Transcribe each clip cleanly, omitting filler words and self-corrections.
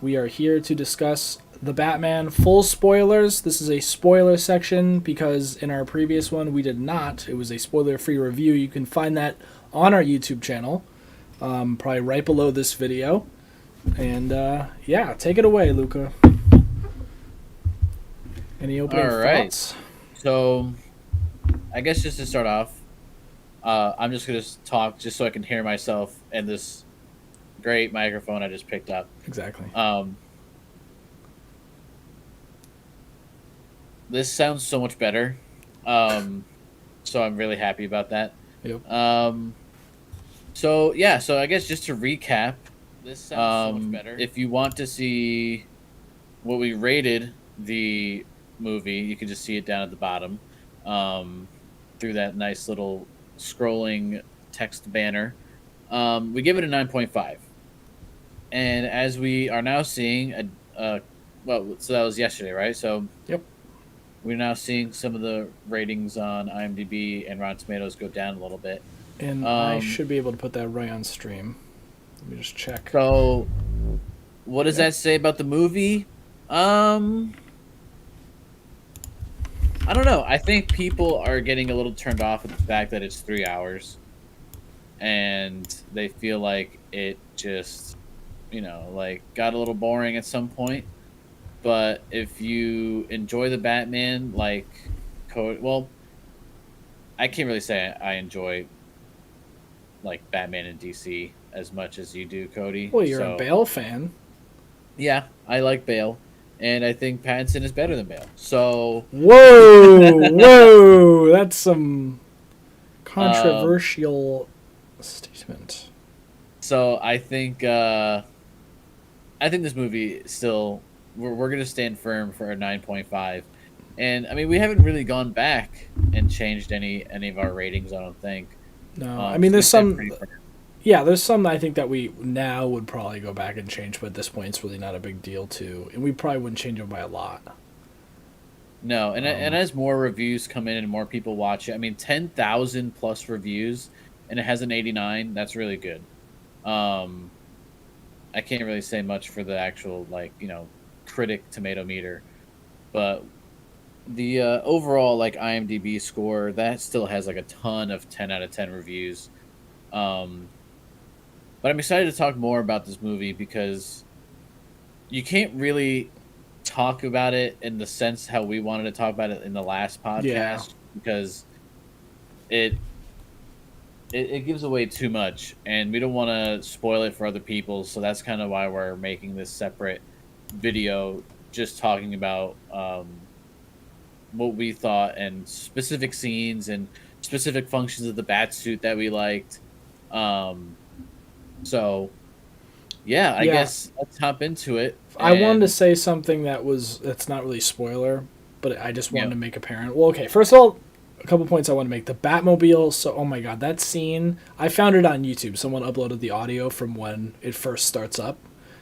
We are here to discuss the Batman. Full spoilers. This is a spoiler section because in our previous one we did not. It was a spoiler-free review. You can find that on our YouTube channel, probably right below this video. And yeah, take it away, Luca. Any opening thoughts? So, I guess just to start off, I'm just going to talk just so I can hear myself and this great microphone I just picked up. Exactly. This sounds so much better. So I'm really happy about that. Yep. So I guess just to recap, this sounds so much better. If you want to see what we rated the movie, you can just see it down at the bottom through that nice little scrolling text banner. We give it a 9.5, and as we are now seeing so that was yesterday, right? So yep, we're now seeing some of the ratings on IMDb and Rotten Tomatoes go down a little bit, and I should be able to put that right on stream. Let me just check. So what does that say about the movie? I don't know. I think people are getting a little turned off at the fact that it's 3 hours, and they feel like it just, got a little boring at some point. But if you enjoy the Batman, I can't really say I enjoy Batman and DC as much as you do, Cody. Well, you're a Bale fan. Yeah, I like Bale. And I think Pattinson is better than Bale. So whoa, that's some controversial statement. So I think this movie still we're gonna stand firm for a 9.5. And I mean, we haven't really gone back and changed any of our ratings, I don't think. No, I mean there's some. Yeah, there's some I think that we now would probably go back and change, but at this point it's really not a big deal too, and we probably wouldn't change them by a lot. No, and as more reviews come in and more people watch it, I mean 10,000 plus reviews, and it has an 89. That's really good. I can't really say much for the actual critic tomato meter, but the overall IMDb score that still has a ton of 10 out of 10 reviews. But I'm excited to talk more about this movie because you can't really talk about it in the sense how we wanted to talk about it in the last podcast because it gives away too much, and we don't want to spoil it for other people. So that's kind of why we're making this separate video, just talking about what we thought and specific scenes and specific functions of the batsuit that we liked. So, I guess let's hop into it. I wanted to say something that's not really spoiler, but I just wanted to make apparent. Well, okay, first of all, a couple points I want to make. The Batmobile, so, oh my god, that scene, I found it on YouTube. Someone uploaded the audio from when it first starts up.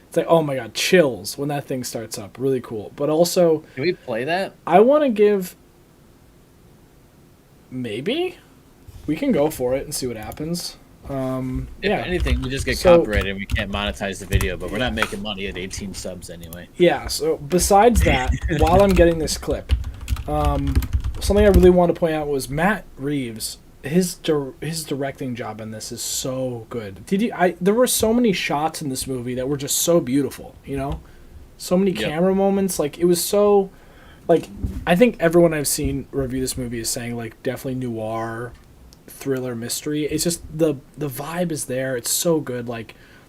It's like, oh my god, chills when that thing starts up. Really cool. But also... Can we play that? I want to give... Maybe? We can go for it and see what happens. If anything, we just get copyrighted and we can't monetize the video, but we're not making money at 18 subs anyway. Yeah, so besides that, while I'm getting this clip, something I really want to point out was Matt Reeves. His directing job in this is so good. There were so many shots in this movie that were just so beautiful, so many camera moments. It was so, I think everyone I've seen review this movie is saying definitely noir, thriller, mystery. It's just the vibe is there. It's so good.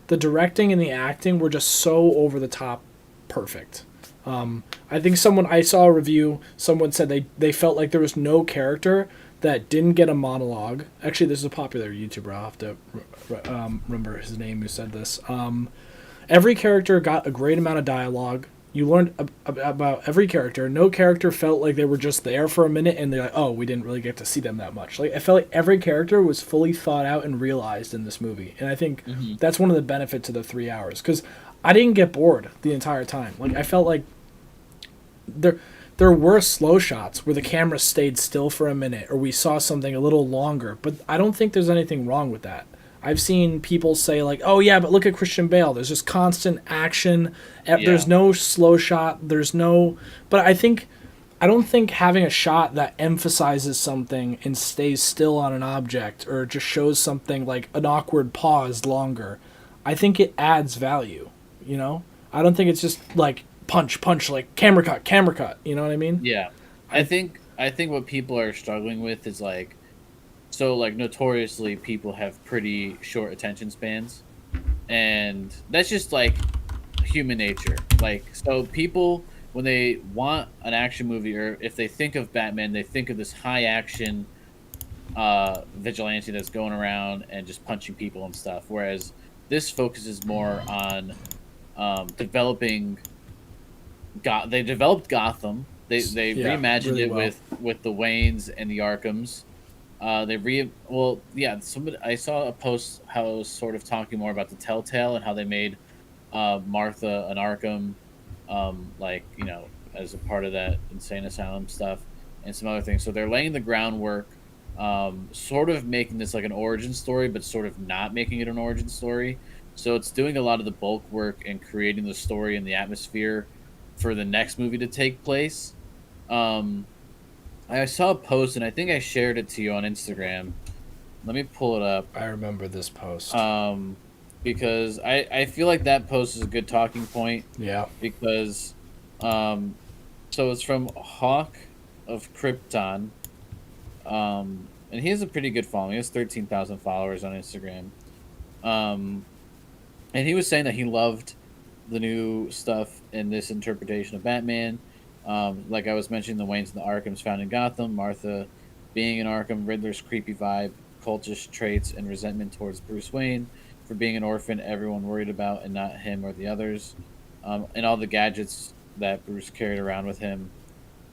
The directing and the acting were just so over the top perfect. I think I saw a review, someone said they felt like there was no character that didn't get a monologue. Actually, this is a popular YouTuber. I'll have to remember his name who said this. Every character got a great amount of dialogue. You learned about every character. No character felt like they were just there for a minute and they're like, oh, we didn't really get to see them that much. I felt like every character was fully thought out and realized in this movie. And I think that's one of the benefits of the 3 hours. Because I didn't get bored the entire time. I felt like there were slow shots where the camera stayed still for a minute or we saw something a little longer. But I don't think there's anything wrong with that. I've seen people say like, "Oh yeah, but look at Christian Bale. There's just constant action. There's no slow shot. There's no." But I don't think having a shot that emphasizes something and stays still on an object or just shows something like an awkward pause longer, I think it adds value. You know, I don't think it's just like punch, punch, like camera cut, camera cut. You know what I mean? Yeah, I think what people are struggling with is like, so like notoriously people have pretty short attention spans, and that's just like human nature. Like, so people, when they want an action movie, or if they think of Batman, they think of this high action vigilante that's going around and just punching people and stuff, whereas this focuses more on developing they developed Gotham. They Yeah, reimagined really it well. with the Waynes and the Arkhams. Somebody, I saw a post how it was sort of talking more about the Telltale and how they made Martha an Arkham, like, you know, as a part of that insane asylum stuff and some other things. So they're laying the groundwork, sort of making this like an origin story, but sort of not making it an origin story. So it's doing a lot of the bulk work and creating the story and the atmosphere for the next movie to take place. Um, I saw a post and I think I shared it to you on Instagram. Let me pull it up. I remember this post. Because I feel like that post is a good talking point Yeah. because so it's from Hawk of Krypton. And he has a pretty good following. He has 13,000 followers on Instagram. Um, and he was saying that he loved the new stuff in this interpretation of Batman. Like I was mentioning, the Waynes and the Arkhams found in Gotham, Martha being in Arkham, Riddler's creepy vibe, cultish traits, and resentment towards Bruce Wayne for being an orphan everyone worried about and not him or the others, and all the gadgets that Bruce carried around with him,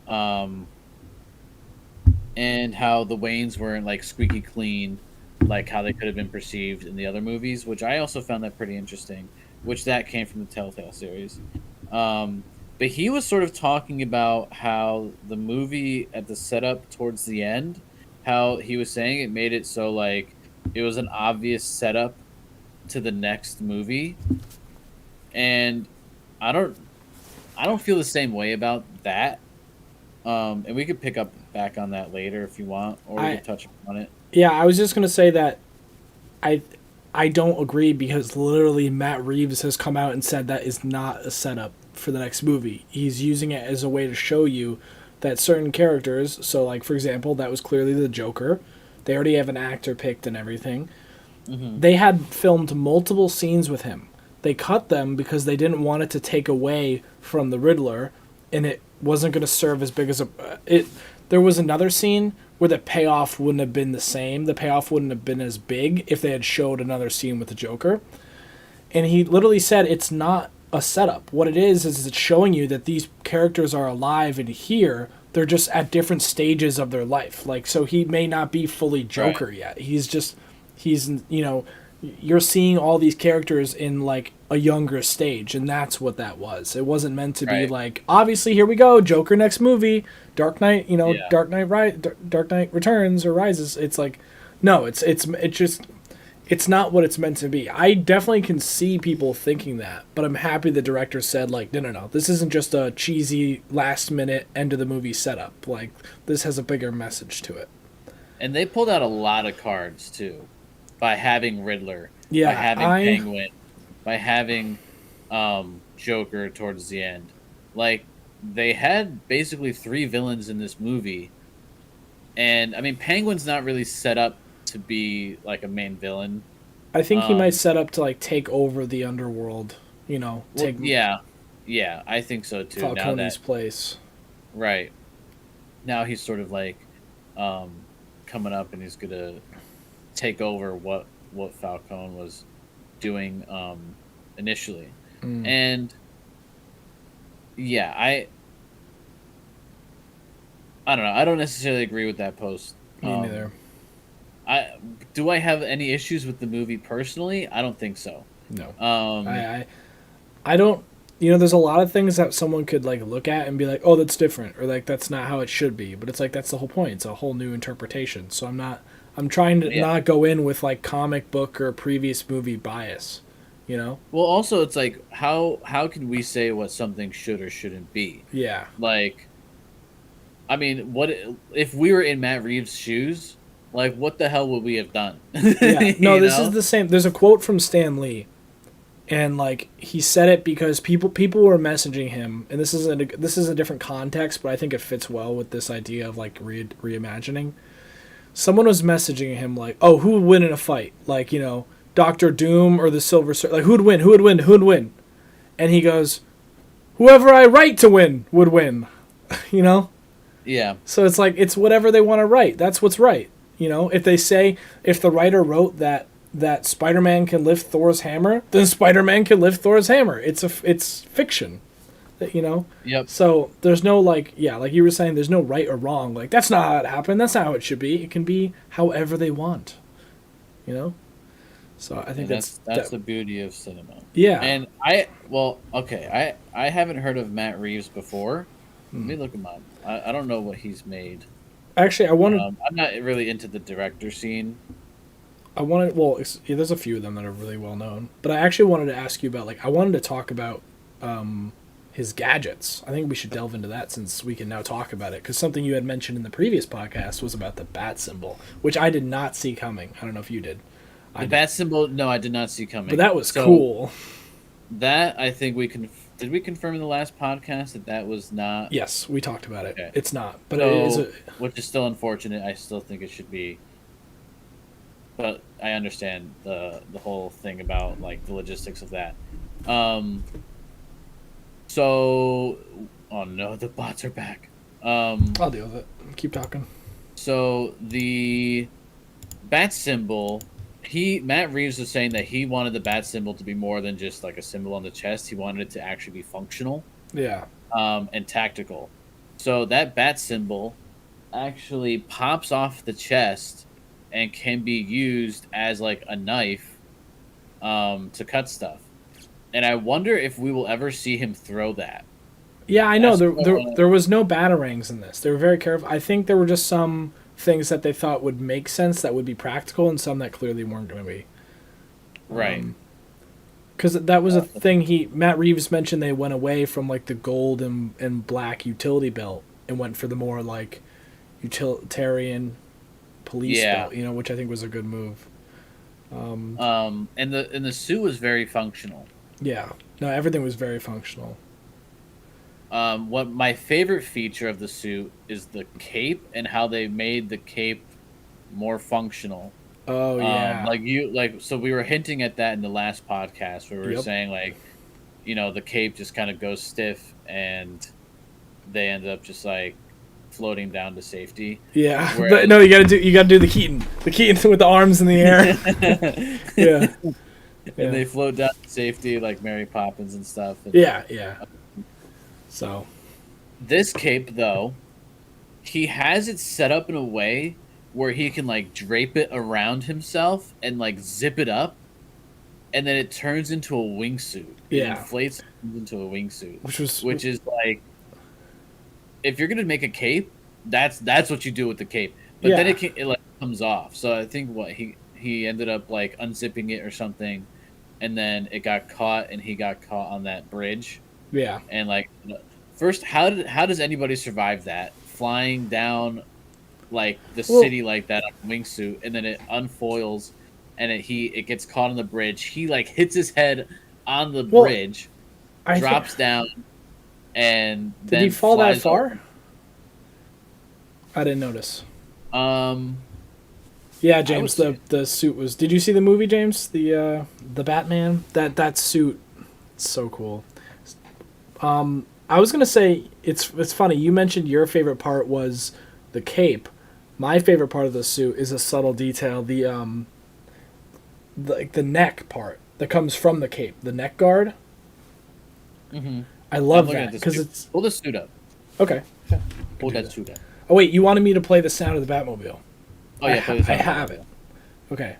um, and how the Waynes weren't like squeaky clean, like how they could have been perceived in the other movies, which I also found that pretty interesting, which that came from the Telltale series. But he was sort of talking about how the movie at the setup towards the end, how he was saying it made it so like it was an obvious setup to the next movie, and I don't I don't feel the same way about that. And we could pick up back on that later if you want, or we I could touch on it. Yeah, I was just gonna say that I I don't agree because literally Matt Reeves has come out and said that is not a setup for the next movie. He's using it as a way to show you that certain characters, so like for example, that was clearly the Joker. They already have an actor picked and everything. Hmm. They had filmed multiple scenes with him. They cut them because they didn't want it to take away from the Riddler, and it wasn't going to serve as big as a it. There was another scene where the payoff wouldn't have been the same. The payoff wouldn't have been as big if they had showed another scene with the Joker. And he literally said it's not a setup. What it is it's showing you that these characters are alive and here. They're just at different stages of their life. Like, so he may not be fully Joker Right. yet. He's, you know, you're seeing all these characters in like a younger stage, and that's what that was. It wasn't meant to be Right. like, obviously, here we go, Joker next movie, Dark Knight, you know, Yeah. Dark Knight Returns or Rises. It's like, no, it's just it's not what it's meant to be. I definitely can see people thinking that, but I'm happy the director said like, no, this isn't just a cheesy last minute end of the movie setup. Like this has a bigger message to it. And they pulled out a lot of cards too, by having Riddler, by Yeah, having I Penguin, by having Joker towards the end. Like, they had basically three villains in this movie, and I mean Penguin's not really set up to be like a main villain. I think he might Um, set up to like take over the underworld. You know, well, take yeah, yeah, I think so too. Now Falcone's that place. right now he's sort of like um, coming up, and he's gonna take over what Falcone was doing initially. Mm, And yeah, I don't know. I don't necessarily agree with that post. me neither. I do I have any issues with the movie personally? I don't think so. No, I, Um, I I don't. You know, there's a lot of things that someone could like look at and be like, "Oh, that's different," or like, "That's not how it should be." But it's like that's the whole point. It's a whole new interpretation. So I'm trying to not go in with like comic book or previous movie bias, you know? Well, also it's like how can we say what something should or shouldn't be? Yeah. Like, I mean, what if we were in Matt Reeves' shoes? Like, what the hell would we have done? Yeah. No, You this know? is the same. There's a quote from Stan Lee, and like he said it because people were messaging him, and this is a different context, but I think it fits well with this idea of like reimagining. Someone was messaging him like, "Oh, who would win in a fight? Like, Doctor Doom or the Silver Surfer? Like, who would win? Who would win? Who would win?" And he goes, "Whoever I write to win would win." you know. Yeah. So it's like it's whatever they want to write. That's what's right. If they say if the writer wrote that Spider-Man can lift Thor's hammer, then Spider-Man can lift Thor's hammer. It's fiction. Yep. So there's no like you were saying, there's no right or wrong. Like that's not how it happened. That's not how it should be. It can be however they want. So I think that's the beauty of cinema. Yeah. And I haven't heard of Matt Reeves before. Let me look him up. I don't know what he's made. Actually, I'm not really into the director scene. There's a few of them that are really well known. But I actually wanted to ask you about I wanted to talk about his gadgets. I think we should delve into that since we can now talk about it. Because something you had mentioned in the previous podcast was about the bat symbol, which I did not see coming. I don't know if you did. The bat symbol, no, I did not see coming. But that was cool. That I think did we confirm in the last podcast that was not? Yes, we talked about it. Okay. It's not, but it is. Which is still unfortunate. I still think it should be. But I understand the whole thing about like the logistics of that. So, oh no, the bots are back. I'll deal with it. Keep talking. So the bat symbol. Matt Reeves was saying that he wanted the bat symbol to be more than just like a symbol on the chest. He wanted it to actually be functional. Yeah. And tactical. So that bat symbol actually pops off the chest and can be used as like a knife to cut stuff. And I wonder if we will ever see him throw that. Yeah, I know. There was no batarangs in this. They were very careful. I think there were just some things that they thought would make sense that would be practical and some that clearly weren't going to be. Right. Because that was a thing Matt Reeves mentioned. They went away from like the gold and black utility belt and went for the more like utilitarian police belt, which I think was a good move. And the suit was very functional. Yeah. No, everything was very functional. What my favorite feature of the suit is the cape and how they made the cape more functional. Oh yeah. So we were hinting at that in the last podcast where we were saying the cape just kind of goes stiff and they end up just like floating down to safety. Yeah. But no, you gotta do the Keaton with the arms in the air. Yeah. And they float down to safety like Mary Poppins and stuff. Yeah. So, this cape, though, he has it set up in a way where he can, like, drape it around himself and, like, zip it up, and then it turns into a wingsuit. Yeah. It inflates into a wingsuit. Which is, like, if you're going to make a cape, that's what you do with the cape. But then it, like, comes off. So I think he ended up, like, unzipping it or something, and then it got caught, and he got caught on that bridge. Yeah. And like first how does anybody survive that? Flying down like the city like that on a wingsuit, and then it unfoils and it gets caught on the bridge. He like hits his head on the bridge, drops down, and did then he fall that far? Over. I didn't notice. Yeah, James, the suit was. Did you see the movie, James? The Batman? That suit, it's so cool. I was gonna say it's funny. You mentioned your favorite part was the cape. My favorite part of the suit is a subtle detail. The neck part that comes from the cape, the neck guard. Mm-hmm. I love that because it's. Pull the suit up. Okay. Yeah, pull that suit up. Oh wait, you wanted me to play the sound of the Batmobile. Oh yeah, I have it. Okay,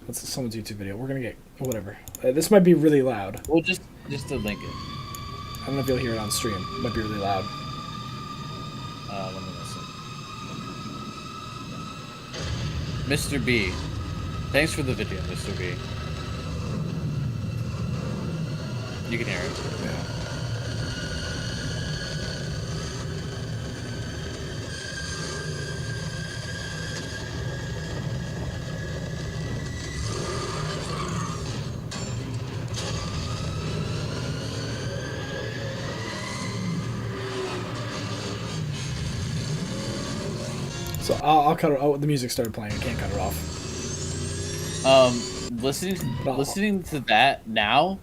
that's someone's YouTube video. We're gonna get whatever. This might be really loud. Well, just to link it. I don't know if you'll hear it on stream. It might be really loud. Let me listen. Mr. B. Thanks for the video, Mr. B. You can hear it. Yeah. So I'll cut it. Oh, the music started playing. I can't cut it off. Listening to that now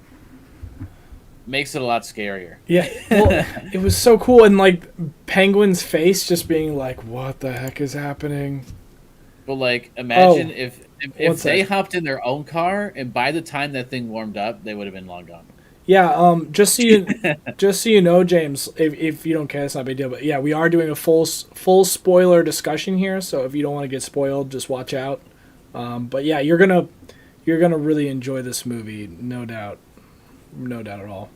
makes it a lot scarier. Yeah, well, it was so cool, and like Penguin's face just being like, "What the heck is happening?" But like, imagine if What's they that? hopped in their own car, and by the time that thing warmed up, they would have been long gone. Yeah, just so you know, James, if you don't care, it's not a big deal. But yeah, we are doing a full spoiler discussion here, so if you don't want to get spoiled, just watch out. But yeah, you're gonna really enjoy this movie, no doubt at all.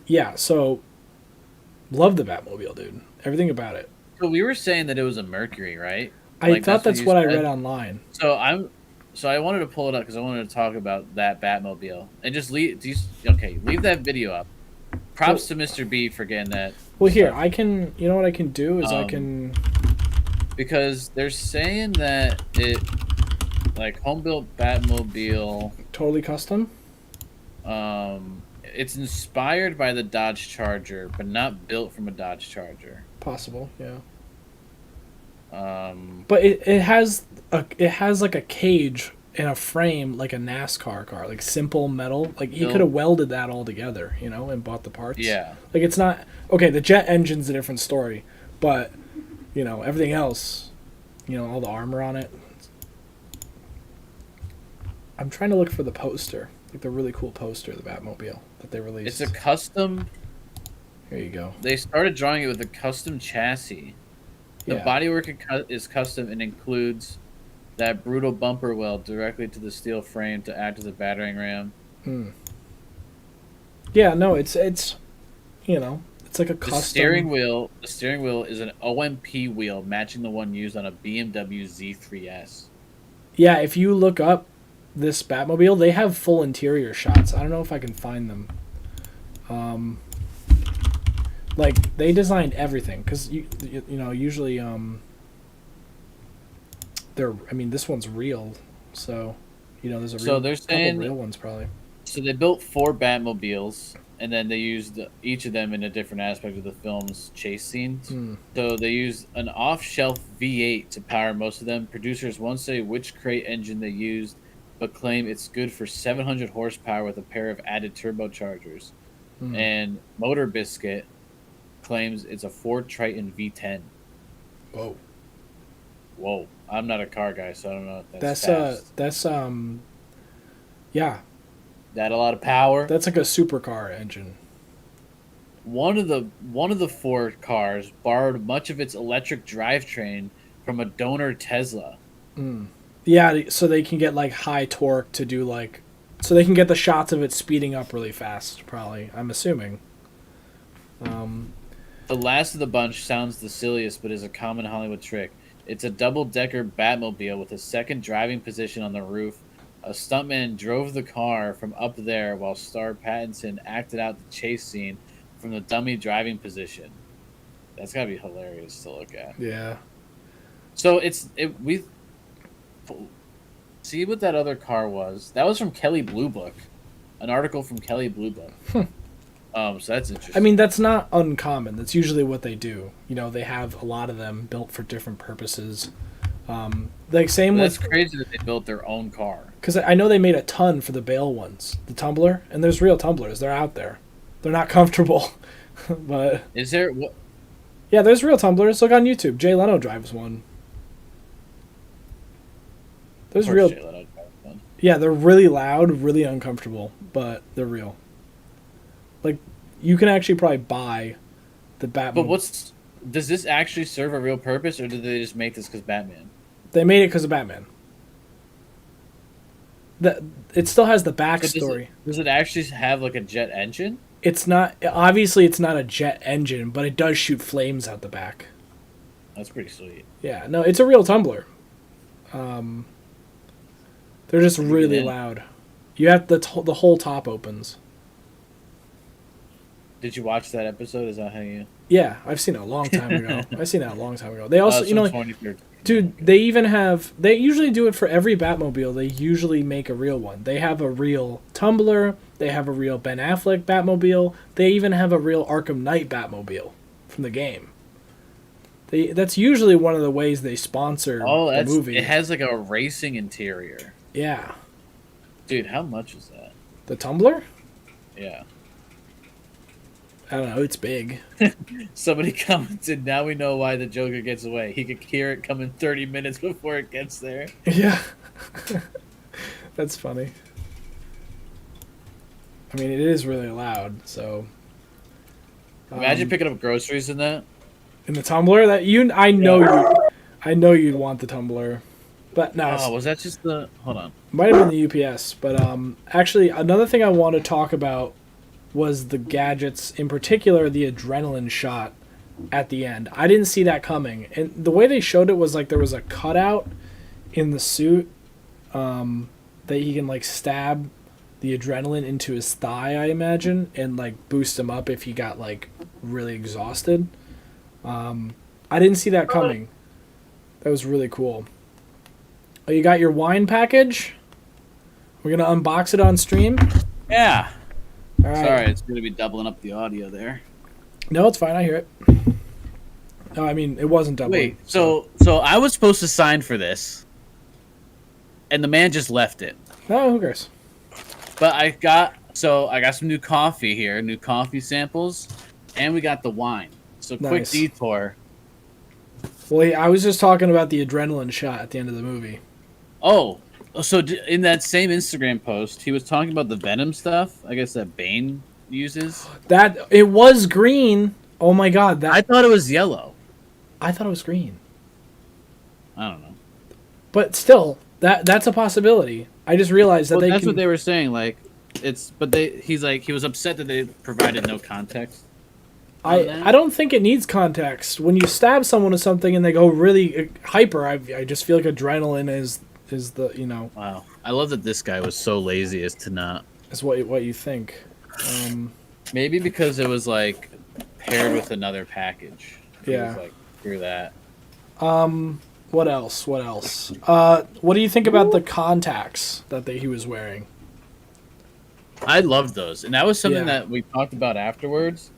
Yeah, so love the Batmobile, dude. Everything about it. So we were saying that it was a Mercury, right? I thought that's what I said? read online. So I wanted to pull it up because I wanted to talk about that Batmobile and just leave that video up. Props to Mr. B for getting that. Well, here I can. You know what I can do is because they're saying that it like home built Batmobile. Totally custom. It's inspired by the Dodge Charger, but not built from a Dodge Charger. Possible, yeah. But it has like a cage and a frame like a NASCAR car, like simple metal. Like he could have welded that all together, you know, and bought the parts. Yeah. Like it's not okay. The jet engine's a different story, but you know everything else, you know, all the armor on it. I'm trying to look for the poster, like the really cool poster of the Batmobile that they released. It's a custom. Here you go. They started drawing it with a custom chassis. The bodywork is custom and includes that brutal bumper weld directly to the steel frame to act as a battering ram. Yeah, no, it's you know, it's like a custom. The steering wheel is an OMP wheel matching the one used on a BMW Z3S. Yeah, if you look up this Batmobile, they have full interior shots. I don't know if I can find them. Like they designed everything because you know usually this one's real, so you know there's a so they're saying couple real ones probably. So they built 4 Batmobiles and then they used each of them in a different aspect of the film's chase scenes. So they used an off-shelf V8 to power most of them. Producers won't say which crate engine they used, but claim it's good for 700 horsepower with a pair of added turbochargers. And Motor Biscuit claims it's a Ford Triton V10. Whoa. I'm not a car guy, so I don't know if that's yeah. That a lot of power. That's like a supercar engine. One of the 4 cars borrowed much of its electric drivetrain from a donor Tesla. Yeah, so they can get like high torque to do like, so they can get the shots of it speeding up really fast. Probably, I'm assuming. The last of the bunch sounds the silliest, but is a common Hollywood trick. It's a double-decker Batmobile with a second driving position on the roof. A stuntman drove the car from up there while star Pattinson acted out the chase scene from the dummy driving position. That's gotta be hilarious to look at. Yeah. So we see what that other car was. That was from Kelly Blue Book, an article from Kelly Blue Book. So that's interesting. I mean, that's not uncommon. That's usually what they do. You know, they have a lot of them built for different purposes. Like same that's with crazy that they built their own car. Because I know they made a ton for the Bale ones, the Tumbler, and there's real Tumblers. They're out there. They're not comfortable, but is there? What? Yeah, there's real Tumblers. Look on YouTube. Jay Leno drives one. There's real. Jay Leno drives one. Yeah, they're really loud, really uncomfortable, but they're real. Like, you can actually probably buy the Batman. But does this actually serve a real purpose, or did they just make this because Batman? They made it because of Batman. It still has the backstory. Does it actually have like a jet engine? It's not. Obviously, it's not a jet engine, but it does shoot flames out the back. That's pretty sweet. Yeah, no, it's a real Tumbler. They're just Did you get really in? loud. You have the whole top opens. Did you watch that episode? Is that how you? Yeah, I've seen it a long time ago. I've seen it a long time ago. They also, It's you from know, 2013. dude, they even have. They usually do it for every Batmobile. They usually make a real one. They have a real Tumbler. They have a real Ben Affleck Batmobile. They even have a real Arkham Knight Batmobile from the game. That's usually one of the ways they sponsor Oh, the that's movie. it has like a racing interior. Yeah, Dude, how much is that? the Tumbler. Yeah. I don't know. It's big. Somebody commented, now we know why the Joker gets away. He could hear it coming 30 minutes before it gets there. Yeah, that's funny. I mean, it is really loud. So Imagine picking up groceries in that. in the Tumbler I know you'd want the Tumbler, but no, Oh, was that just the... Hold on. might have been the UPS. But actually, another thing I want to talk about was the gadgets, in particular the adrenaline shot at the end. I didn't see that coming, and the way they showed it was like there was a cutout in the suit that he can like stab the adrenaline into his thigh, I imagine, and like boost him up if he got like really exhausted. I didn't see that coming. That was really cool. Oh, you got your wine package? We're gonna unbox it on stream. Yeah. All right. Sorry, it's going to be doubling up the audio there. No, it's fine. I hear it. No, I mean it wasn't double. Wait, so I was supposed to sign for this, and the man just left it. No, who cares? But I got some new coffee here, new coffee samples, and we got the wine. So quick Nice. detour. Well, I was just talking about the adrenaline shot at the end of the movie. Oh, so in that same Instagram post, he was talking about the Venom stuff. I guess that Bane uses. That it was green. Oh my god! I thought it was yellow. I thought it was green. I don't know. But still, that's a possibility. I just realized that That's what they were saying. Like, he was upset that they provided no context. I don't think it needs context. When you stab someone with something and they go really hyper, I just feel like adrenaline is the, you know. Wow. I love that this guy was so lazy as to not. Is what you think. Maybe because it was like paired with another package. He was like, screw that. What else? What do you think about the contacts that he was wearing? I loved those. And that was something that we talked about afterwards.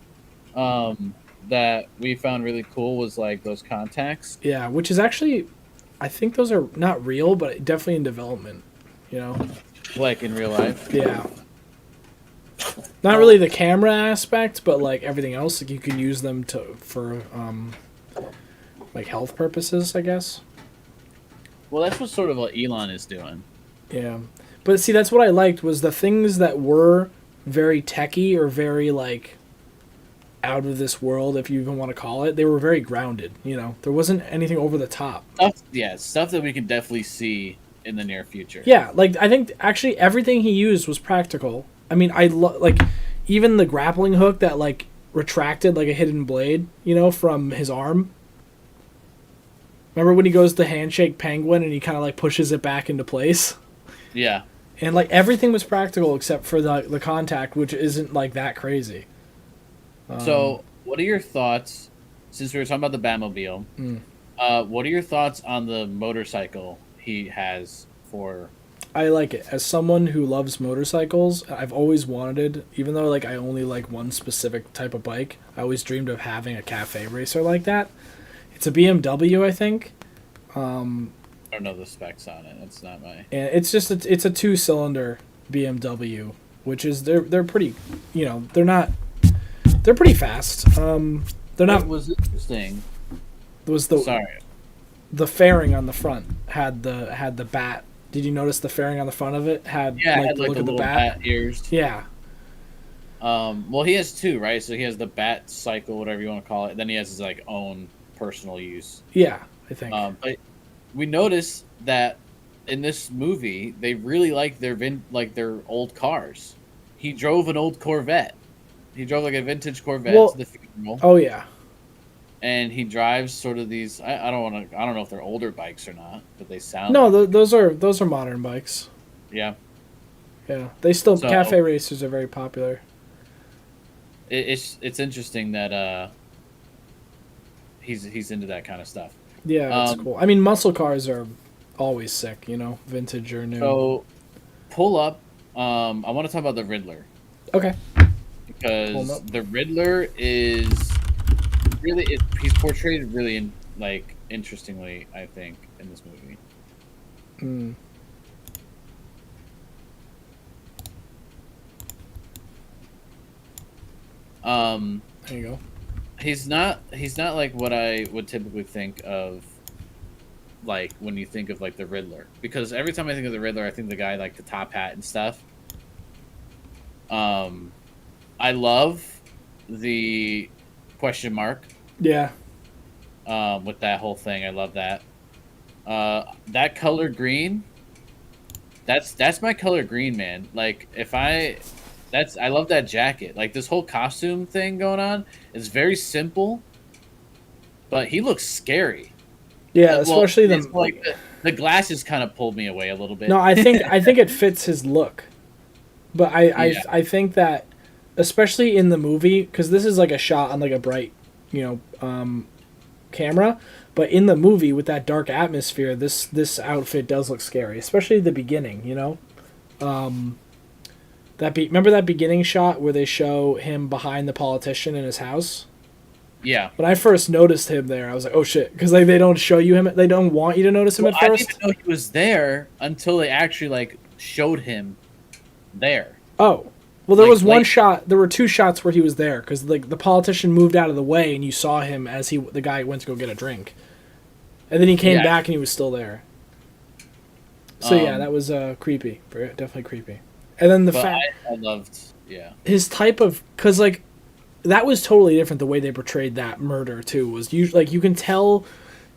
That we found really cool was like those contacts. Yeah, which is actually, I think those are not real, but definitely in development. You know, like in real life. Yeah. Not really the camera aspect, but like everything else. Like you can use them for like health purposes, I guess. Well, that's what sort of what Elon is doing. Yeah, but see, that's what I liked was the things that were very techy or very like out of this world, if you even want to call it. They were very grounded. You know, there wasn't anything over the top. Stuff that we can definitely see in the near future. Yeah, like I think actually everything he used was practical. I mean, like even the grappling hook that like retracted like a hidden blade, you know, from his arm. Remember when he goes to handshake Penguin and he kind of like pushes it back into place? Yeah. And like everything was practical except for the contact, which isn't like that crazy. So, what are your thoughts, since we were talking about the Batmobile, what are your thoughts on the motorcycle he has for... I like it. As someone who loves motorcycles, I've always wanted, even though like I only like one specific type of bike, I always dreamed of having a cafe racer like that. It's a BMW, I think. I don't know the specs on it. It's not my... And it's just it's a 2-cylinder BMW, which is they're pretty, you know, they're pretty fast. They're not. What was interesting Was the fairing on the front had the bat. Did you notice the fairing on the front of it had it had the like look the of the little bat? ears. Yeah. Well, he has two, right? So he has the bat cycle, whatever you want to call it. Then he has his like own personal use. Yeah, I think. But we noticed that in this movie, they really like their old cars. He drove an old Corvette. He drove like a vintage Corvette to the funeral. Oh yeah. and he drives sort of these. I don't know if they're older bikes or not, but they sound No, like those are modern bikes. yeah. Yeah, they still So cafe racers are very popular. it's interesting that he's into that kind of stuff. Yeah, it's Um, cool. I mean, muscle cars are always sick, vintage or new. so pull up. I want to talk about the Riddler Okay, pull 'em because up. the Riddler is really he's portrayed really interestingly, I think, in this movie. Mm, Um, there you go. he's not like what I would typically think of like when you think of like the Riddler, because every time I think of the Riddler I think the guy like the top hat and stuff. Um, I love the question mark Yeah, with that whole thing. I love that. That color green. That's my color green, man. Like if I that's I love that jacket. Like this whole costume thing going on is very simple, but he looks scary. yeah, Well, especially it's the. like the glasses kind of pulled me away a little bit. No, I think it fits his look, but Yeah, I think that, especially in the movie, because this is like a shot on like a bright, you camera, but in the movie with that dark atmosphere, this outfit does look scary, especially the beginning. Remember that beginning shot where they show him behind the politician in his house? yeah. When I first noticed him there, I was like, "Oh shit!" Because like they don't show you him, they don't want you to notice him Well, at I didn't even first. know he was there until they actually like showed him there. Oh, well, there was one Like shot. There were two shots where he was there because like the politician moved out of the way and you saw him as the guy went to go get a drink, and then he came yeah. back and he was still there. So yeah, Um, that was creepy, definitely creepy. And then the but fact I loved yeah. his type of because like that was totally different. The way they portrayed that murder too was usually like you can tell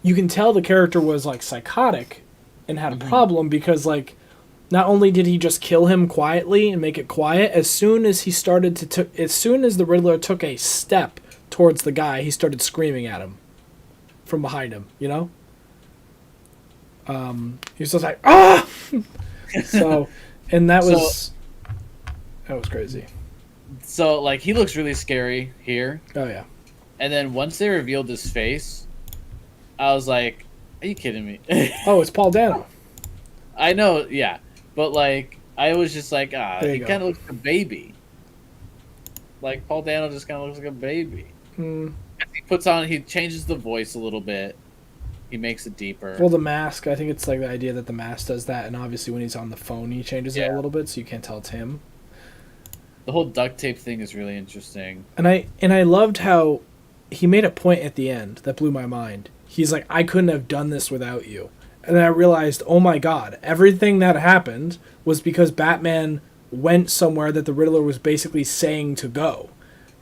the character was like psychotic and had a Mhm. problem because like not only did he just kill him quietly and make it quiet, as soon as as soon as the Riddler took a step towards the guy, he started screaming at him from behind him. He was just like ah. So, and that was crazy. So like he looks really scary here, Oh yeah, and then once they revealed his face, I was like, "Are you kidding me?" oh it's Paul Dano. I know, yeah, but like I was just like, There he you go. kind of looks like a baby. Like Paul Dano just kind of looks like a baby. Mm. He changes the voice a little bit. He makes it deeper. Well, the mask. I think it's like the idea that the mask does that, and obviously when he's on the phone, he changes it a Yeah. little bit, so you can't tell it's him. The whole duct tape thing is really interesting. And I loved how he made a point at the end that blew my mind. He's like, I couldn't have done this without you. And then I realized, oh my god, everything that happened was because Batman went somewhere that the Riddler was basically saying to go.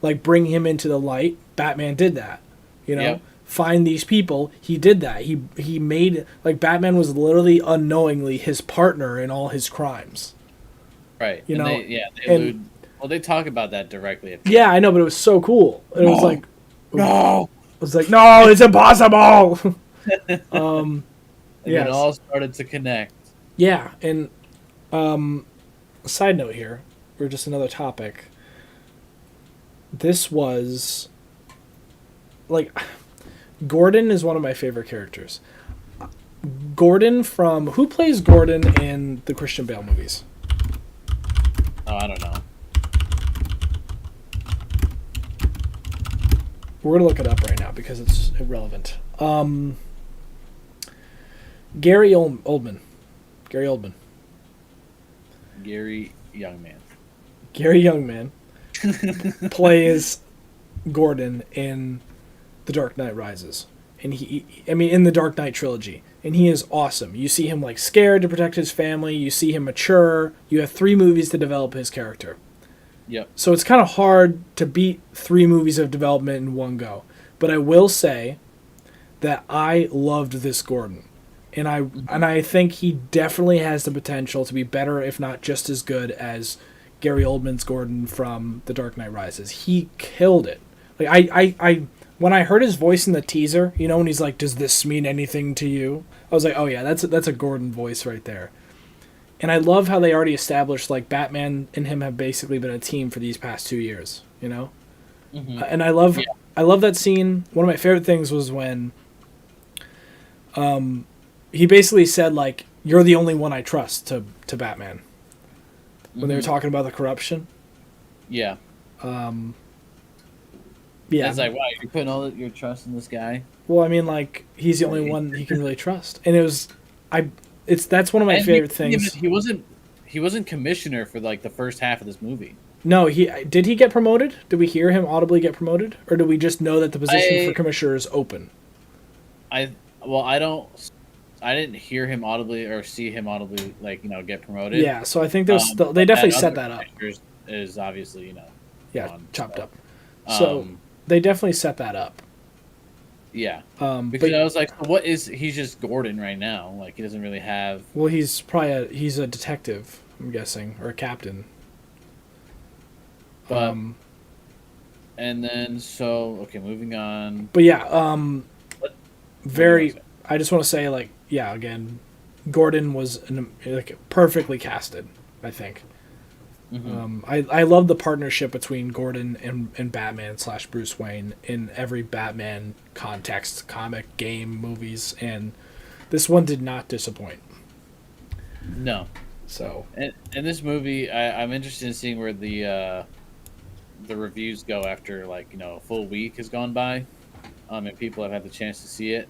Like, bring him into the light. Batman did that. Yep. Find these people. He did that. He made, like, Batman was literally unknowingly his partner in all his crimes. Right. You and know, they and- allude. Well, they talk about that directly. At the Yeah, I know, but it was so cool. And it was like, No. it was like, no, it's impossible. And Yes. it all started to connect. Yeah, and side note here, or just another topic. This was like Gordon is one of my favorite characters. Gordon from who plays Gordon in the Christian Bale movies? Oh, I don't know. We're gonna look it up right now because it's irrelevant. Gary Oldman. Gary Oldman. Gary Youngman. Gary Youngman plays Gordon in The Dark Knight Rises. And in the Dark Knight trilogy. And he is awesome. You see him like scared to protect his family. You see him mature. You have 3 movies to develop his character. Yep. So it's kind of hard to beat 3 movies of development in one go. But I will say that I loved this Gordon. And I think he definitely has the potential to be better, if not just as good as Gary Oldman's Gordon from The Dark Knight Rises. He killed it. Like when I heard his voice in the teaser, you know, when he's like, "Does this mean anything to you?" I was like, "Oh yeah, that's a Gordon voice right there." And I love how they already established like Batman and him have basically been a team for these past 2 years. You know, and Yeah. I love that scene. One of my favorite things was when he basically said like, "You're the only one I trust" to Batman when they were talking about the corruption. Yeah. Yeah. It's like, wow, you're putting all your trust in this guy. Well, I mean, like he's the only one he can really trust, and it was, that's one of my And favorite things. he wasn't commissioner for like the first half of this movie. No, he get promoted? Did we hear him audibly get promoted, or do we just know that the position for commissioner is open? Well, I didn't hear him audibly or see him audibly like get promoted. Yeah, so I think they definitely set that up. Is obviously chopped so. up. So they definitely set that up. Yeah, because but I was like, what is he's just Gordon right now? Like he doesn't really have. Well, he's probably he's a detective, I'm guessing, or a captain. But and then okay, moving on. But yeah, I just want to say like again, Gordon was like perfectly casted. I think. I love the partnership between Gordon and Batman / Bruce Wayne in every Batman context, comic, game, movies, and this one did not disappoint. No. So in this movie, I'm interested in seeing where the reviews go after a full week has gone by, and people have had the chance to see it.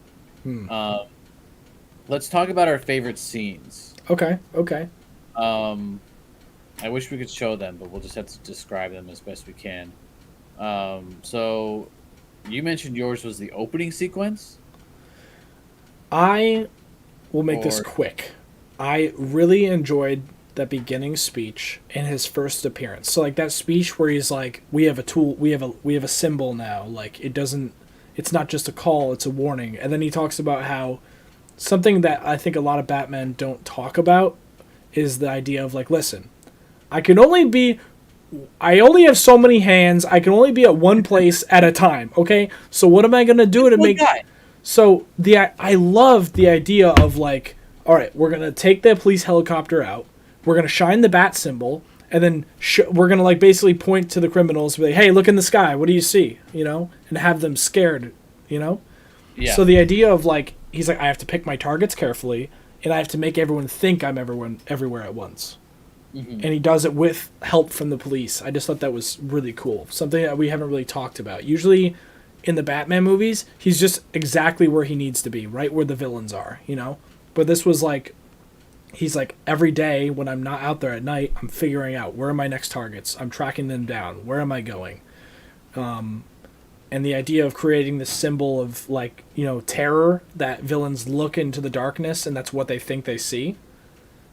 Let's talk about our favorite scenes. Okay. I wish we could show them, but we'll just have to describe them as best we can. So, you mentioned yours was the opening sequence? I will make this quick. I really enjoyed that beginning speech and his first appearance. So, like, that speech where he's like, we have a tool, we have a symbol now. Like, it's not just a call, it's a warning. And then he talks about how something that I think a lot of Batmen don't talk about is the idea of, like, listen, I only have so many hands. I can only be at one place at a time. Okay, so what am I gonna do to make? So I love the idea of like, all right, we're gonna take the police helicopter out. We're gonna shine the bat symbol, and then we're gonna like basically point to the criminals, and be like, hey, look in the sky. What do you see? And have them scared. Yeah. So the idea of like, he's like, I have to pick my targets carefully, and I have to make everyone think I'm everywhere at once. And he does it with help from the police. I just thought that was really cool. Something that we haven't really talked about. Usually in the Batman movies, he's just exactly where he needs to be, right where the villains are, But this was like, he's like, every day when I'm not out there at night, I'm figuring out where are my next targets. I'm tracking them down. Where am I going? And the idea of creating this symbol of like, terror that villains look into the darkness and that's what they think they see.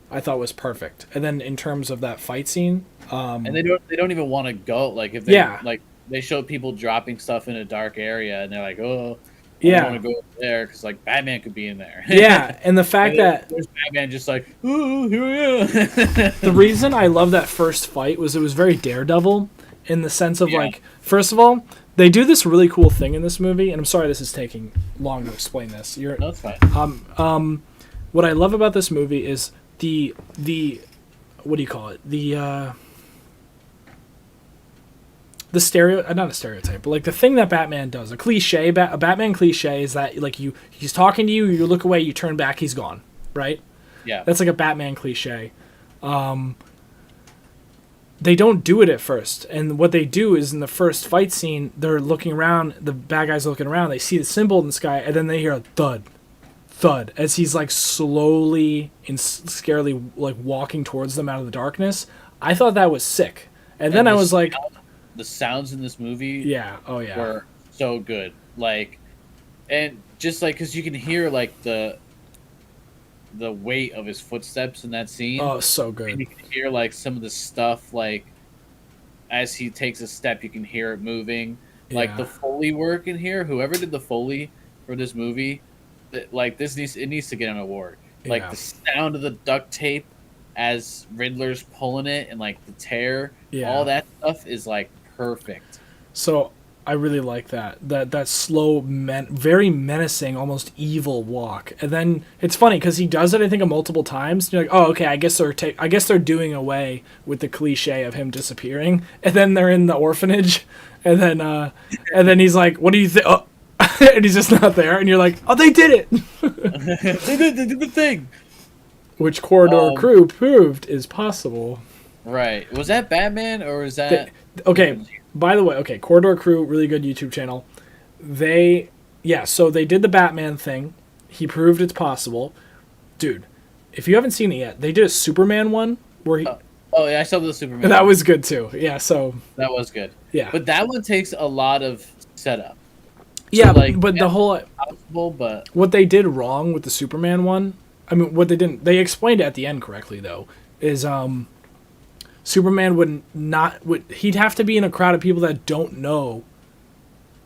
I thought was perfect. And then in terms of that fight scene, and they don't even want to go. Like if they show people dropping stuff in a dark area, and they're like, oh, I don't want to go there because like Batman could be in there. Yeah, and the fact that there's Batman just like, oh, here I am. The reason I love that first fight was it was very Daredevil in the sense of like, first of all, they do this really cool thing in this movie, and I'm sorry this is taking long to explain this. No, it's fine. What I love about this movie is the what do you call it? The not a stereotype, but like the thing that Batman does, a cliche, a Batman cliche is that like he's talking to you, you look away, you turn back, he's gone, right? Yeah. That's like a Batman cliche. They don't do it at first, and what they do is in the first fight scene, they're looking around, the bad guys are looking around, they see the symbol in the sky, and then they hear a thud as he's like slowly and scarily like walking towards them out of the darkness. I thought that was sick, and then I was like, the sounds in this movie, were so good. Like, and just like because you can hear like the weight of his footsteps in that scene. Oh, so good. And you can hear like some of the stuff like as he takes a step, you can hear it moving. Like the Foley work in here. Whoever did the Foley for this movie. Like it needs to get an award. Like the sound of the duct tape as Riddler's pulling it and like the tear, all that stuff is like perfect. So I really like that slow, very menacing, almost evil walk. And then it's funny because he does it, I think, multiple times. You're like, oh, okay, I guess they're doing away with the cliche of him disappearing. And then they're in the orphanage, and then he's like, what do you think? Oh. And he's just not there, and you're like, oh, they did it. They did the thing. Which Corridor Crew proved is possible. Right. Was that Batman or was that... Okay, by the way, Corridor Crew, really good YouTube channel. So they did the Batman thing. He proved it's possible. Dude, if you haven't seen it yet, they did a Superman one where he... Oh, yeah, I saw the Superman. That was good, too. Yeah, so... That was good. Yeah. But that one takes a lot of setup. Yeah, so, like, but the whole... Possible, but... What they did wrong with the Superman one... I mean, what they didn't... They explained it at the end correctly, though. Is, Superman he'd have to be in a crowd of people that don't know.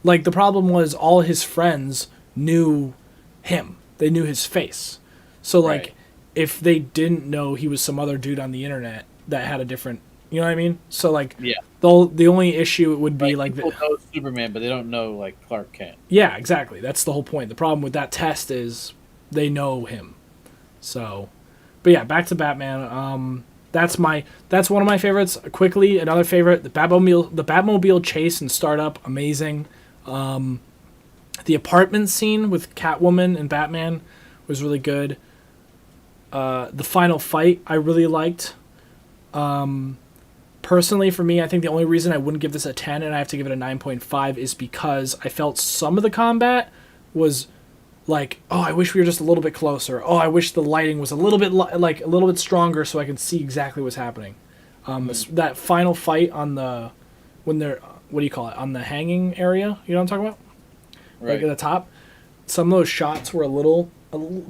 Like, the problem was all his friends knew him. They knew his face. So, like, right. If they didn't know he was some other dude on the internet that had a different... You know what I mean? So, like, yeah. The only issue would be, like... People know Superman, but they don't know, like, Clark Kent. Yeah, exactly. That's the whole point. The problem with that test is they know him. So... But, yeah, back to Batman. That's one of my favorites. Quickly, another favorite, the Batmobile chase and startup, amazing. The apartment scene with Catwoman and Batman was really good. The final fight I really liked. Personally, for me, I think the only reason I wouldn't give this a 10 and I have to give it a 9.5 is because I felt some of the combat was like, oh, I wish we were just a little bit closer. Oh, I wish the lighting was a little bit stronger so I can see exactly what's happening. That final fight on when they're, what do you call it, on the hanging area, you know what I'm talking about? Right. Like at the top. Some of those shots were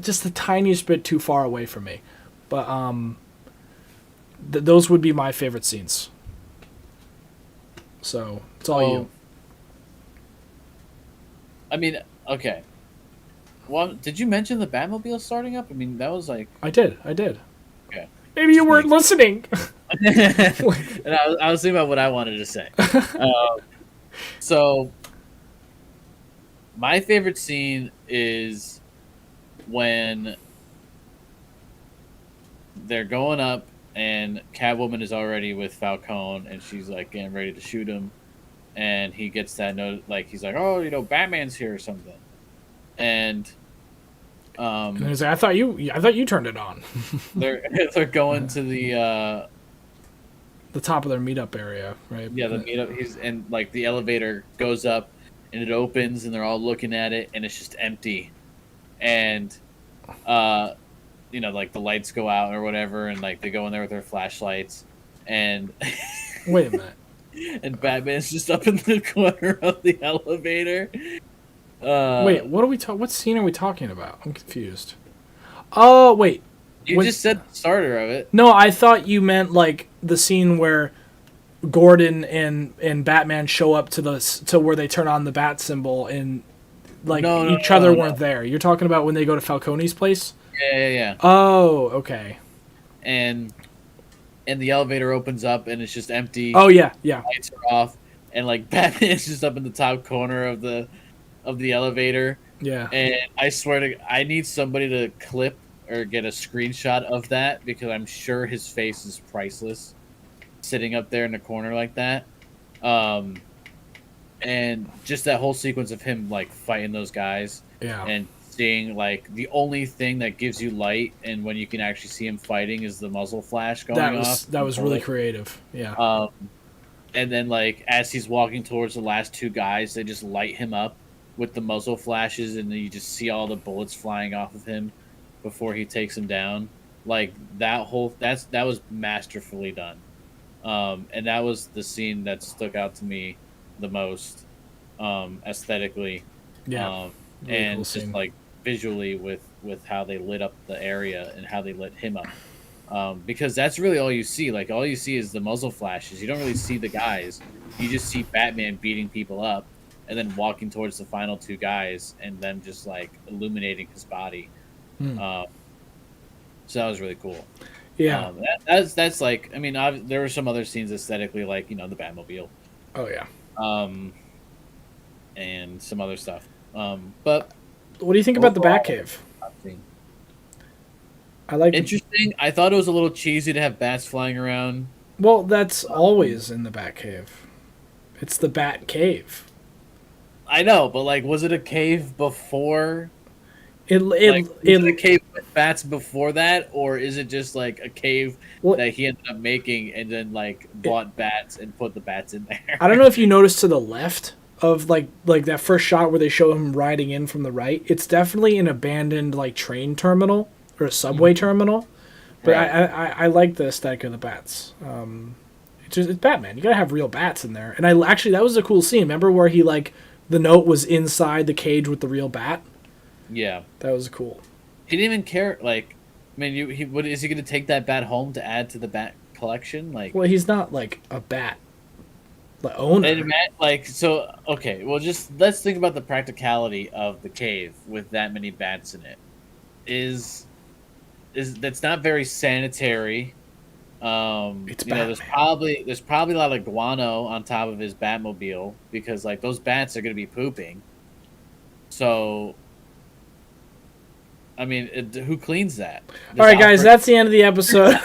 just the tiniest bit too far away from me. But those would be my favorite scenes. So, it's all you. I mean, okay. Well, did you mention the Batmobile starting up? I mean, that was like... I did. Okay. Maybe you weren't listening. And I was thinking about what I wanted to say. So, my favorite scene is when they're going up and Catwoman is already with Falcone and she's like getting ready to shoot him. And he gets that note, like, he's like, oh, Batman's here or something. And he's like, I thought you turned it on. they're going to the top of their meetup area, right? Yeah, the meetup. And like the elevator goes up and it opens and they're all looking at it and it's just empty. And like the lights go out or whatever and like they go in there with their flashlights and wait a minute. And Batman's just up in the corner of the elevator. Wait, what scene are we talking about? I'm confused. Oh, wait. You just said the starter of it. No, I thought you meant like the scene where Gordon and Batman show up to where they turn on the bat symbol and like each other weren't there. You're talking about when they go to Falcone's place? Yeah. Oh, okay. And the elevator opens up and it's just empty. Oh yeah. Lights are off and like Batman's just up in the top corner of the elevator. Yeah. And I swear I need somebody to clip or get a screenshot of that because I'm sure his face is priceless sitting up there in the corner like that. And just that whole sequence of him like fighting those guys. Yeah. And seeing like the only thing that gives you light and when you can actually see him fighting is the muzzle flash going off. That was really creative. Yeah. And then like as he's walking towards the last two guys, they just light him up with the muzzle flashes, and then you just see all the bullets flying off of him before he takes him down. Like that was masterfully done, and that was the scene that stuck out to me the most, aesthetically, really and cool just scene. like visually with how they lit up the area and how they lit him up, because that's really all you see. Like all you see is the muzzle flashes. You don't really see the guys. You just see Batman beating people up. And then walking towards the final two guys, and then just like illuminating his body. So that was really cool. Yeah, that's like. I mean, there were some other scenes aesthetically, like the Batmobile. Oh yeah. and some other stuff. But What do you think about the overall, Batcave? I've seen. I like the. Interesting. I thought it was a little cheesy to have bats flying around. Well, that's always in the Batcave. It's the Bat Cave. I know, but like, was it a cave before? It Like, it was it a it. cave with bats before that, or is it just like a cave Well, that he ended up making and then like bought bats and put the bats in there? I don't know if you noticed to the left of like that first shot where they show him riding in from the right. It's definitely an abandoned like train terminal or a subway terminal. But Right. I like the aesthetic of the bats. It's Batman. You gotta have real bats in there. And I actually that was a cool scene. Remember where he like the note was inside the cage with the real bat? Yeah. That was cool. He didn't even care. Like, I mean, what is he going to take that bat home to add to the bat collection? Like, Well, he's not like a bat the owner. and like, so okay. Well, just let's think about the practicality of the cave with that many bats in it. Is that's not very sanitary. It's You know, there's probably a lot of guano on top of his Batmobile because like those bats are going to be pooping. So I mean, who cleans that? All right, guys, that's the end of the episode.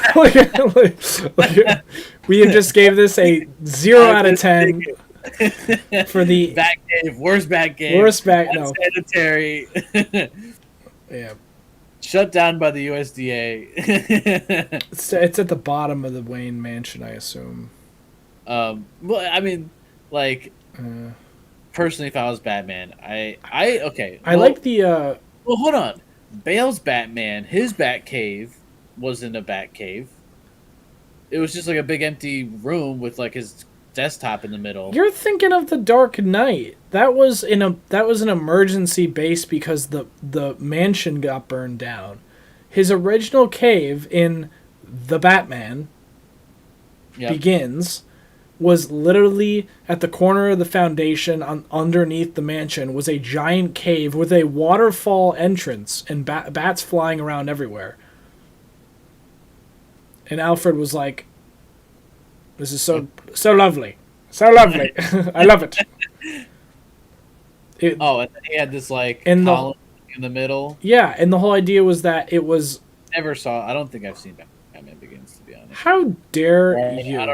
We have just gave this a 0 out of 10 for the Batcave, worst Batcave, worst bat. No, unsanitary, yeah, shut down by the USDA. it's at the bottom of the Wayne Mansion, I assume. Well, I mean, like personally, if I was Batman, okay. I like the. Well, hold on. Bale's Batman, his Batcave wasn't a Batcave. It was just like a big empty room with like his desktop in the middle. You're thinking of the Dark Knight. That was an emergency base because the mansion got burned down. His original cave in the Batman Begins was literally at the corner of the foundation underneath the mansion was a giant cave with a waterfall entrance and bats flying around everywhere. And Alfred was like, "This is so lovely. So lovely. I love it." And then he had this like column in the middle. Yeah, and the whole idea was that it was... I don't think I've seen Batman Begins, to be honest. How dare you? I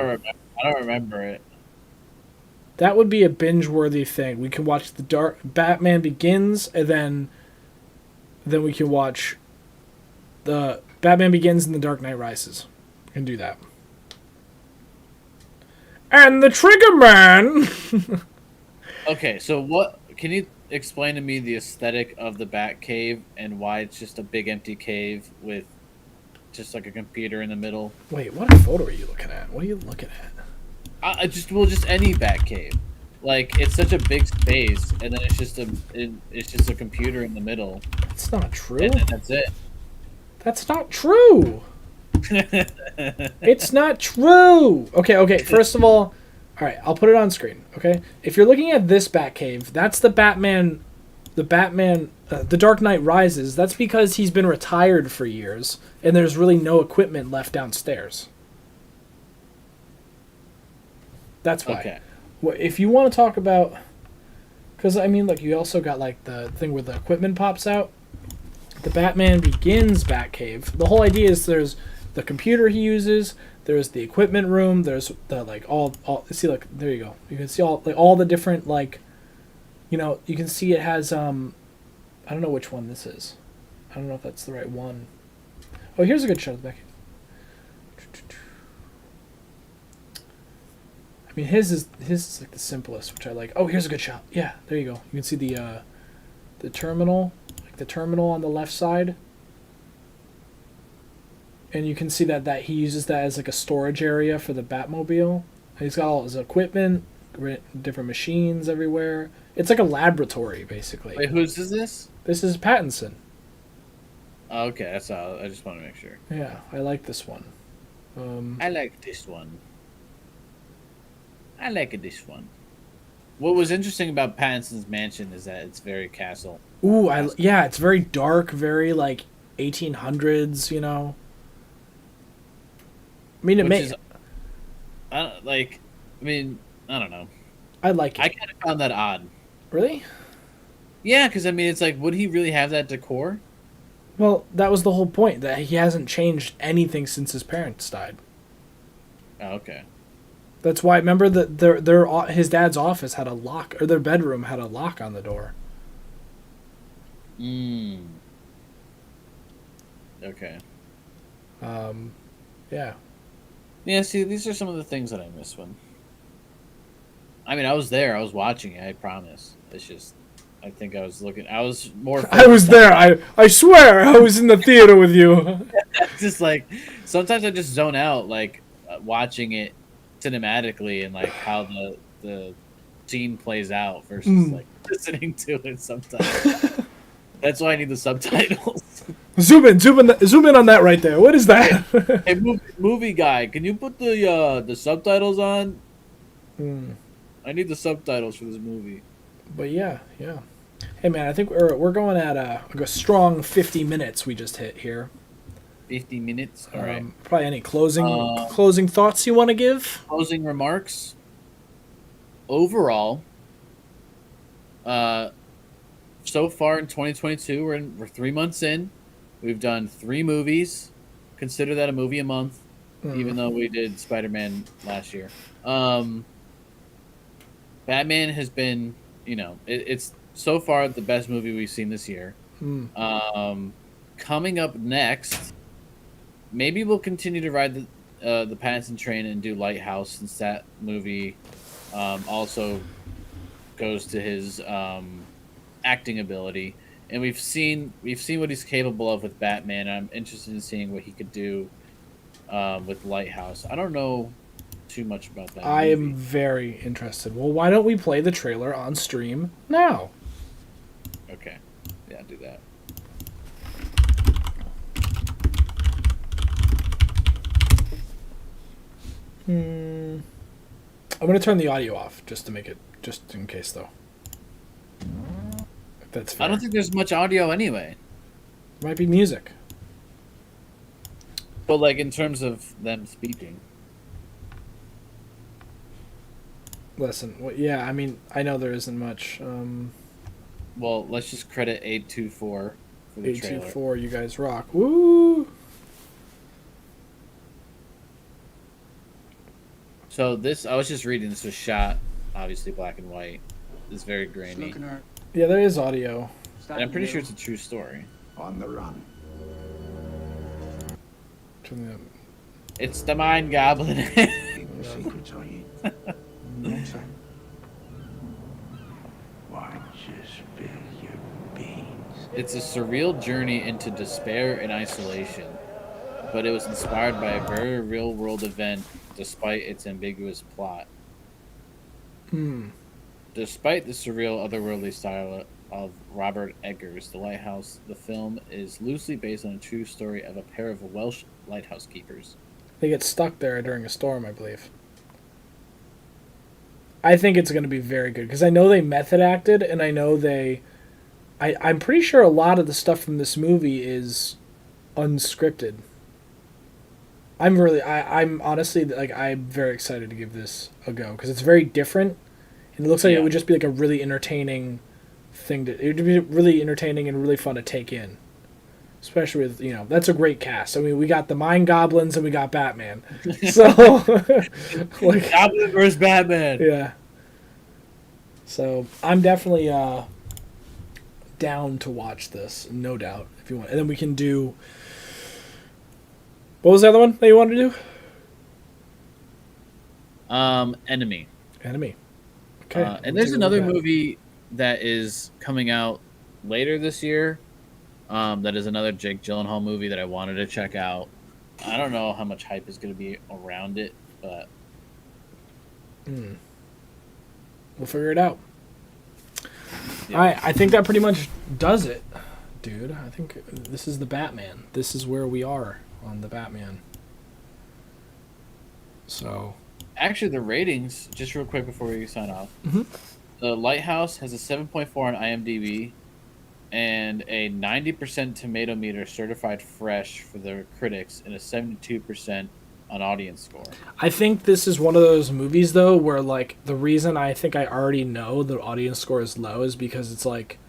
don't remember it. That would be a binge-worthy thing. We can watch the Batman Begins, and then we can watch the Batman Begins and The Dark Knight Rises. We can do that. And the Trigger Man. Okay, so what can you explain to me the aesthetic of the Batcave and why it's just a big empty cave with just like a computer in the middle? Wait, what photo are you looking at? What are you looking at? Just any Batcave. Like it's such a big space, and then it's just a computer in the middle. That's not true. And then that's it. That's not true. It's not true. Okay. First of all right, I'll put it on screen. Okay, if you're looking at this Batcave, that's the Batman, the Dark Knight Rises. That's because he's been retired for years, and there's really no equipment left downstairs. That's why. Okay. If you want to talk about, because I mean, look, you also got like the thing where the equipment pops out. The Batman Begins Batcave. The whole idea is there's the computer he uses. There's the equipment room. There's the like all see, like, there you go. You can see all the different, like, you know, you can see it has I don't know which one this is. I don't know if that's the right one. Oh, here's a good shot of the back. I mean, his is like the simplest, which I like. Oh, here's a good shot. Yeah, there you go. You can see the terminal, like the terminal on the left side. And you can see that he uses that as like a storage area for the Batmobile. He's got all his equipment, different machines everywhere. It's like a laboratory, basically. Wait, whose is this? This is Pattinson. Oh, okay, that's all. I just want to make sure. Yeah, I like this one. I like this one. I like this one. What was interesting about Pattinson's mansion is that it's very castle. Ooh, yeah, it's very dark, very like 1800s, you know. I mean, I don't know. I like it. I kind of found that odd. Really? Yeah, because I mean, it's like, would he really have that decor? Well, that was the whole point, that he hasn't changed anything since his parents died. Oh, okay. That's why, remember that his dad's office had a lock, or their bedroom had a lock on the door. Mm. Okay. Yeah. Yeah, see, these are some of the things that I miss when. I mean, I was there. I was watching it. I promise. It's just, I think I was looking. I was more. I was there. I swear I was in the theater with you. Just like sometimes I just zone out, like watching it cinematically and like how the scene plays out versus like listening to it. Sometimes that's why I need the subtitles. Zoom in on that right there. What is that? Hey, movie guy, can you put the subtitles on? I need the subtitles for this movie. But yeah. Hey man, I think we're going at a strong 50 minutes we just hit here. 50 minutes. All right. Probably any closing thoughts you want to give? Closing remarks. Overall, so far in 2022, we're 3 months in. We've done 3 movies. Consider that a movie a month, even though we did Spider-Man last year. Batman has been, it's so far the best movie we've seen this year. Coming up next, maybe we'll continue to ride the Pattinson train and do Lighthouse, since that movie also goes to his acting ability, and we've seen what he's capable of with Batman. I'm interested in seeing what he could do with Lighthouse. I don't know too much about that. I am very interested. Well, why don't we play the trailer on stream now? Okay, yeah, do that. I'm gonna turn the audio off just in case though. If that's fair. I don't think there's much audio anyway. Might be music. But like in terms of them speaking. Listen, yeah, I mean, I know there isn't much. Well, let's just credit 824 for the trailer. 824, you guys rock. Woo! So I was just reading, this was shot, obviously black and white. It's very grainy. Yeah, there is audio. And I'm pretty sure it's a true story. On the run. It's the Mind Goblin. Secrets are you? No, sir. Why just spill your beans? It's a surreal journey into despair and isolation, but it was inspired by a very real-world event, despite its ambiguous plot. Despite the surreal, otherworldly style of Robert Eggers, The Lighthouse, the film is loosely based on a true story of a pair of Welsh lighthouse keepers. They get stuck there during a storm, I believe. I think it's going to be very good, because I know they method acted, and I know I'm pretty sure a lot of the stuff from this movie is unscripted. I'm honestly, like, I'm very excited to give this a go, because it's very different, and it looks like it would just be like a really entertaining thing it would be really entertaining and really fun to take in. Especially with, that's a great cast. I mean, we got the Mind Goblins and we got Batman. So, like, Goblin versus Batman. Yeah. So, I'm definitely down to watch this, no doubt, if you want. And then we can do... What was the other one that you wanted to do? Enemy. Enemy. Okay. And there's another movie that is coming out later this year. That is another Jake Gyllenhaal movie that I wanted to check out. I don't know how much hype is going to be around it, but we'll figure it out. Yeah. All right, I think that pretty much does it, dude. I think this is the Batman. This is where we are on the Batman. So, actually, the ratings, just real quick before we sign off. The Lighthouse has a 7.4 on IMDb and a 90% tomato meter certified fresh for the critics and a 72% on audience score. I think this is one of those movies though where like the reason I think I already know the audience score is low is because it's like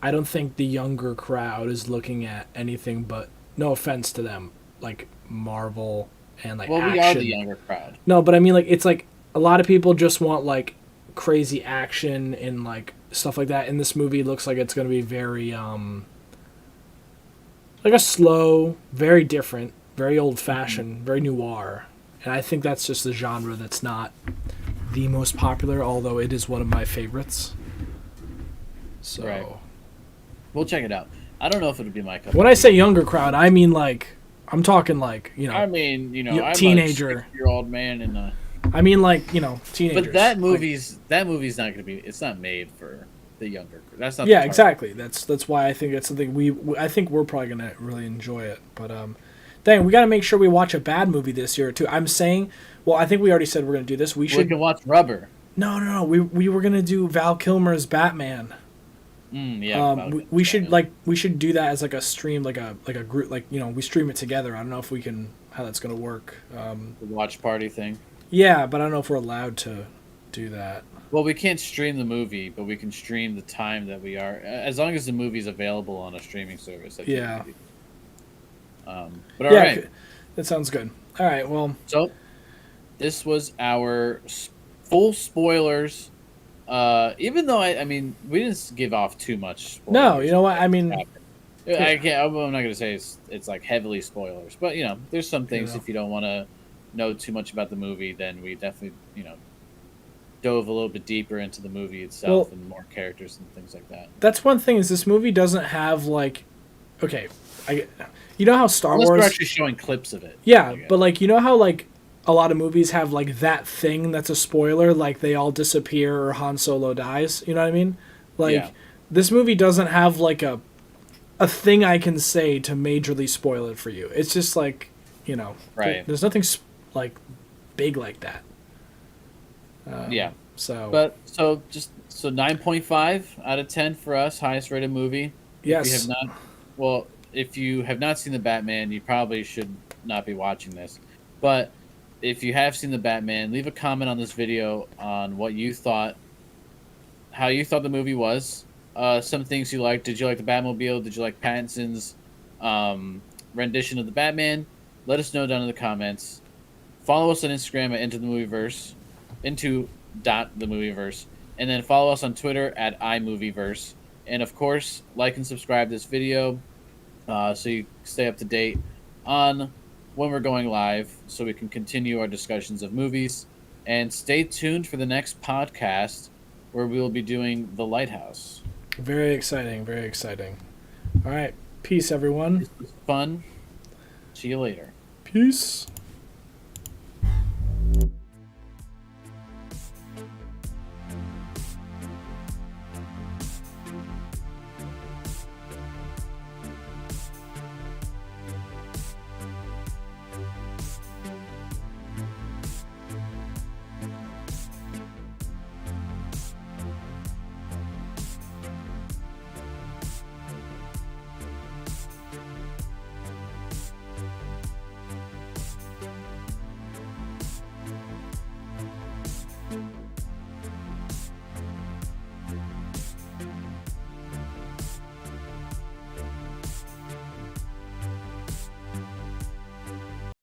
I don't think the younger crowd is looking at anything but, no offense to them, like Marvel and like Well, action. we are the younger crowd. No, but I mean like it's like a lot of people just want like crazy action and like stuff like that. And this movie looks like it's going to be very like a slow, very different, very old-fashioned, very noir. And I think that's just a genre that's not the most popular, although it is one of my favorites. So Right. We'll check it out. I don't know if it'll be my cup. when I say younger crowd, I mean like I'm talking like, you know, I mean, you know, I'm teenager. a 6-year-old man in a. I mean like, you know, teenagers. But that Like, movie's not going to be. It's not made for the younger. That's not. yeah, the target. exactly. That's why I think it's something I think we're probably gonna really enjoy it. But dang, we got to make sure we watch a bad movie this year too. I'm saying, well, I think we already said we're gonna do this. We should. We can watch Rubber. No. We were gonna do Val Kilmer's Batman. Yeah. We should do that as like a stream, like a group, like, you know, we stream it together. I don't know if we can, how that's gonna work. The watch party thing. Yeah, but I don't know if we're allowed to do that. Well, we can't stream the movie, but we can stream the time that we are, as long as the movie's available on a streaming service. Yeah. But all right. That sounds good. All right, well. So, this was our full spoilers. Even though I mean, we didn't give off too much. Spoilers. No, you know what? I mean, I can't. I'm not gonna say it's like heavily spoilers, but you know, there's some things if you don't want to know too much about the movie, then we definitely dove a little bit deeper into the movie itself and more characters and things like that. That's one thing is this movie doesn't have like, okay, you know how Star Wars. We're actually showing clips of it. Yeah, but like you know how like a lot of movies have like that thing that's a spoiler, like they all disappear or Han Solo dies. You know what I mean? Like this movie doesn't have like a thing I can say to majorly spoil it for you. It's just like, you know, there's nothing like big like that. So 9.5 out of 10 for us, highest rated movie. Yes. If you have not seen the Batman, you probably should not be watching this. But if you have seen the Batman, leave a comment on this video on what you thought, how you thought the movie was. Some things you liked. Did you like the Batmobile? Did you like Pattinson's rendition of the Batman? Let us know down in the comments. Follow us on Instagram at into.themovieverse, and then follow us on Twitter at iMovieverse. And of course, like and subscribe this video so you stay up to date on when we're going live, so we can continue our discussions of movies. And stay tuned for the next podcast where we will be doing The Lighthouse. Very exciting, very exciting. All right, peace, everyone. This was fun. See you later. Peace.